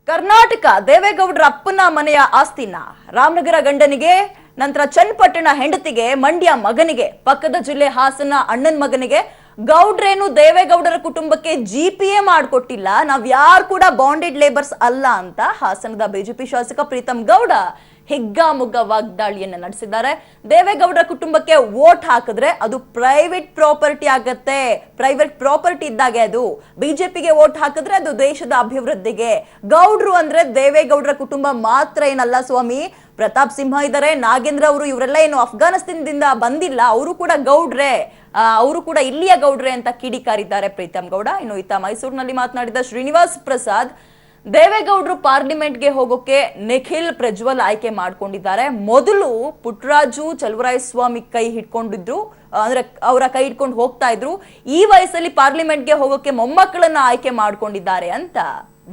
ಕರ್ನಾಟಕ ದೇವೇಗೌಡರ ಅಪ್ಪನ ಮನೆಯ ಆಸ್ತಿನ ರಾಮನಗರ ಗಂಡನಿಗೆ, ನಂತರ ಚನ್ನಪಟ್ಟಣ ಹೆಂಡತಿಗೆ, ಮಂಡ್ಯ ಮಗನಿಗೆ, ಪಕ್ಕದ ಜಿಲ್ಲೆ ಹಾಸನ ಅಣ್ಣನ ಮಗನಿಗೆ ಗೌಡ್ರೇನು ದೇವೇಗೌಡರ ಕುಟುಂಬಕ್ಕೆ ಜಿಪಿಎ ಮಾಡಿಕೊಟ್ಟಿಲ್ಲ, ನಾವ್ ಯಾರು ಕೂಡ ಬಾಂಡೆಡ್ ಲೇಬರ್ಸ್ ಅಲ್ಲ ಅಂತ ಹಾಸನದ ಬಿಜೆಪಿ ಶಾಸಕ ಪ್ರೀತಮ್ ಗೌಡ ಹಿಗ್ಗಾಮುಗ್ಗ ವಾಗ್ದಾಳಿಯನ್ನ ನಡೆಸಿದ್ದಾರೆ. ದೇವೇಗೌಡರ ಕುಟುಂಬಕ್ಕೆ ವೋಟ್ ಹಾಕಿದ್ರೆ ಅದು ಪ್ರೈವೇಟ್ ಪ್ರಾಪರ್ಟಿ ಆಗತ್ತೆ, ಪ್ರೈವೇಟ್ ಪ್ರಾಪರ್ಟಿ ಇದ್ದಾಗೆ ಅದು. ಬಿಜೆಪಿಗೆ ವೋಟ್ ಹಾಕಿದ್ರೆ ಅದು ದೇಶದ ಅಭಿವೃದ್ಧಿಗೆ. ಗೌಡ್ರು ಅಂದ್ರೆ ದೇವೇಗೌಡರ ಕುಟುಂಬ ಮಾತ್ರ ಏನಲ್ಲ ಸ್ವಾಮಿ, ಪ್ರತಾಪ್ ಸಿಂಹ ಇದ್ದಾರೆ, ನಾಗೇಂದ್ರ ಅವರು, ಇವರೆಲ್ಲ ಏನು ಅಫ್ಘಾನಿಸ್ತಾನದಿಂದ ಬಂದಿಲ್ಲ, ಅವರು ಕೂಡ ಗೌಡ್ರೆ, ಅವರು ಕೂಡ ಇಲ್ಲಿಯ ಗೌಡ್ರೆ ಅಂತ ಕಿಡಿಕಾರಿದ್ದಾರೆ ಪ್ರೀತಮ್ ಗೌಡ. ಇನ್ನು ಇತ್ತ ಮೈಸೂರಿನಲ್ಲಿ ಮಾತನಾಡಿದ ಶ್ರೀನಿವಾಸ್ ಪ್ರಸಾದ್, ದೇವೇಗೌಡರು ಪಾರ್ಲಿಮೆಂಟ್ಗೆ ಹೋಗೋಕೆ ನಿಖಿಲ್ ಪ್ರಜ್ವಲ್ ಆಯ್ಕೆ ಮಾಡ್ಕೊಂಡಿದ್ದಾರೆ. ಮೊದಲು ಪುಟ್ಟರಾಜು ಚಲುವರಾಯಸ್ವಾಮಿ ಕೈ ಹಿಡ್ಕೊಂಡಿದ್ರು, ಅಂದ್ರೆ ಅವರ ಕೈ ಹಿಡ್ಕೊಂಡು ಹೋಗ್ತಾ ಇದ್ರು. ಈ ವಯಸ್ಸಲ್ಲಿ ಪಾರ್ಲಿಮೆಂಟ್ಗೆ ಹೋಗೋಕೆ ಮೊಮ್ಮಕ್ಕಳನ್ನ ಆಯ್ಕೆ ಮಾಡ್ಕೊಂಡಿದ್ದಾರೆ ಅಂತ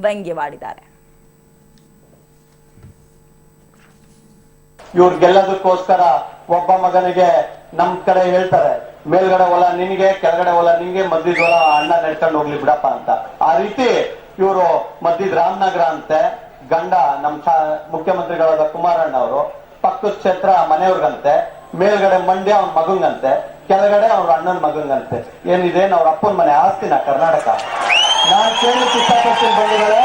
ವ್ಯಂಗ್ಯವಾಡಿದ್ದಾರೆ. ಇವ್ರಿಗೆಲ್ಲದಕ್ಕೋಸ್ಕರ ಒಬ್ಬ ಮಗನಿಗೆ ನಮ್ ಕಡೆ ಹೇಳ್ತಾರೆ, ಮೇಲ್ಗಡೆ ಹೊಲ ನಿನ್ಗೆ, ಕೆಳಗಡೆ ಹೊಲ ನಿನ್ಗೆ, ಮಧ್ಯದ ಹೊಲ ಅಣ್ಣ ನಡ್ಕೊಂಡು ಹೋಗ್ಲಿ ಬಿಡಪ್ಪ ಅಂತ. ಆ ರೀತಿ ಇವರು ಮಧ್ಯದ ರಾಮನಗರ ಅಂತೆ ಗಂಡ ನಮ್ ಮುಖ್ಯಮಂತ್ರಿಗಳಾದ ಕುಮಾರಣ್ಣ ಅವರು, ಪಕ್ಕದ ಕ್ಷೇತ್ರ ಮನೆಯವ್ರಿಗಂತೆ, ಮೇಲ್ಗಡೆ ಮಂಡ್ಯ ಅವ್ನ ಮಗಂಗಂತೆ, ಕೆಳಗಡೆ ಅವ್ರ ಅಣ್ಣನ ಮಗಂಗಂತೆ. ಏನಿದೇನು ಅವ್ರ ಅಪ್ಪನ ಮನೆ ಆಸ್ತಿನ ಕರ್ನಾಟಕ? ನಾನ್ ಕೇಳಲಿಕ್ಕೆ ಇಷ್ಟಪಡ್ತೀನಿ ಬಂದಿದ್ದಾರೆ,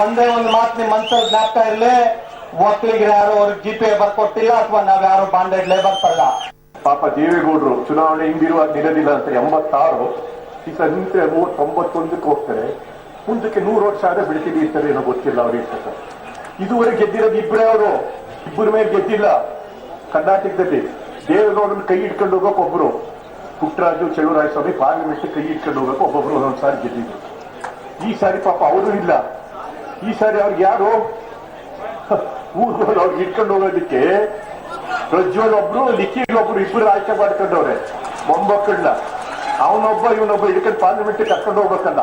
ಒಂದೇ ಒಂದು ಮಾತು ನಿಮ್ ಮನ್ಸಲ್ಲಿ ಜ್ಞಾಪಕ ಇರ್ಲಿ, ಒಕ್ಕಲಿಗರು ಯಾರು ಅವ್ರಿಗೆ ಜಿಪಿಎ ಬರ್ಕೊಟ್ಟಿಲ್ಲ, ಅಥವಾ ನಾವ್ ಯಾರು ಬಾಂಡೆಡ್ ಲೇಬರ್ಸ್ ಅಲ್ಲ. ಪಾಪ ದೇವೇಗೌಡರು ಚುನಾವಣೆ ಹಿಂದಿರುವಾಗ ನಿಲ್ಲದಿಲ್ಲ ಅಂತ 86 ಈಗ ನಿಂತ್ರೆ 91ಕ್ಕೆ ಹೋಗ್ತಾರೆ. ಮುಂದಕ್ಕೆ 100 ವರ್ಷ ಆದ್ರೆ ಬಿಡ್ತೀವಿ ಇರ್ತಾರೆ, ಏನೋ ಗೊತ್ತಿಲ್ಲ ಅವ್ರಿಗೆ. ಇದುವರೆಗೆ ಗೆದ್ದಿರೋದು ಇಬ್ಬರೇ, ಅವರು ಇಬ್ಬರ ಮೇಲೆ ಗೆದ್ದಿಲ್ಲ ಕರ್ನಾಟಕದಲ್ಲಿ. ದೇವೇಗೌಡರನ್ನ ಕೈ ಇಟ್ಕೊಂಡು ಹೋಗಕ್ ಒಬ್ರು, ಪುಟ್ಟರಾಜು ಚಲುವರಾಯಸ್ವಾಮಿ ಪಾರ್ಲಿಮೆಂಟ್ ಕೈ ಇಟ್ಕೊಂಡು ಹೋಗಕ್ಕೆ ಒಬ್ಬೊಬ್ರು ಒಂದೊಂದ್ ಸಾರಿ ಗೆದ್ದಿದ್ರು. ಈ ಸಾರಿ ಪಾಪ ಅವರು ಇಲ್ಲ. ಈ ಸಾರಿ ಅವ್ರಿಗೆ ಯಾರು ಊರ್ಗಳು ಅವ್ರಿಗೆ ಇಟ್ಕೊಂಡು ಹೋಗೋದಕ್ಕೆ ಪ್ರಜ್ವಲ್ ಒಬ್ರು, ನಿಖಿಲ್ ಒಬ್ರು, ಇಬ್ಬರು ಆಯ್ಕೆ ಮಾಡ್ಕೊಂಡವ್ರೆ ಮೊಮ್ಮಕ್ಕಳನ್ನ. ಅವನೊಬ್ಬ ಇವನೊಬ್ಬ ಹಿಡ್ಕೊಂಡು ಪಾರ್ಲಿಮೆಂಟ್ ಕರ್ಕೊಂಡು ಹೋಗ್ಬೇಕಲ್ಲ.